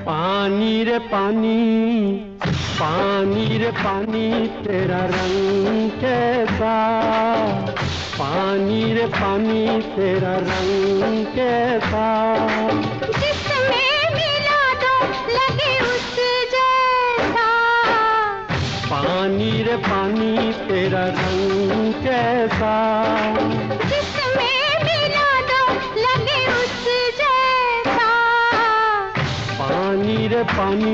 पानी रे पानी, पानी रे पानी तेरा रंग कैसा, पानी रे पानी तेरा रंग कैसा, जिसमें मिला दो लगे उस जैसा, पानी रे पानी तेरा रंग कैसा, जिसमें मिला दो लगे उस जैसा, पानी रे पानी।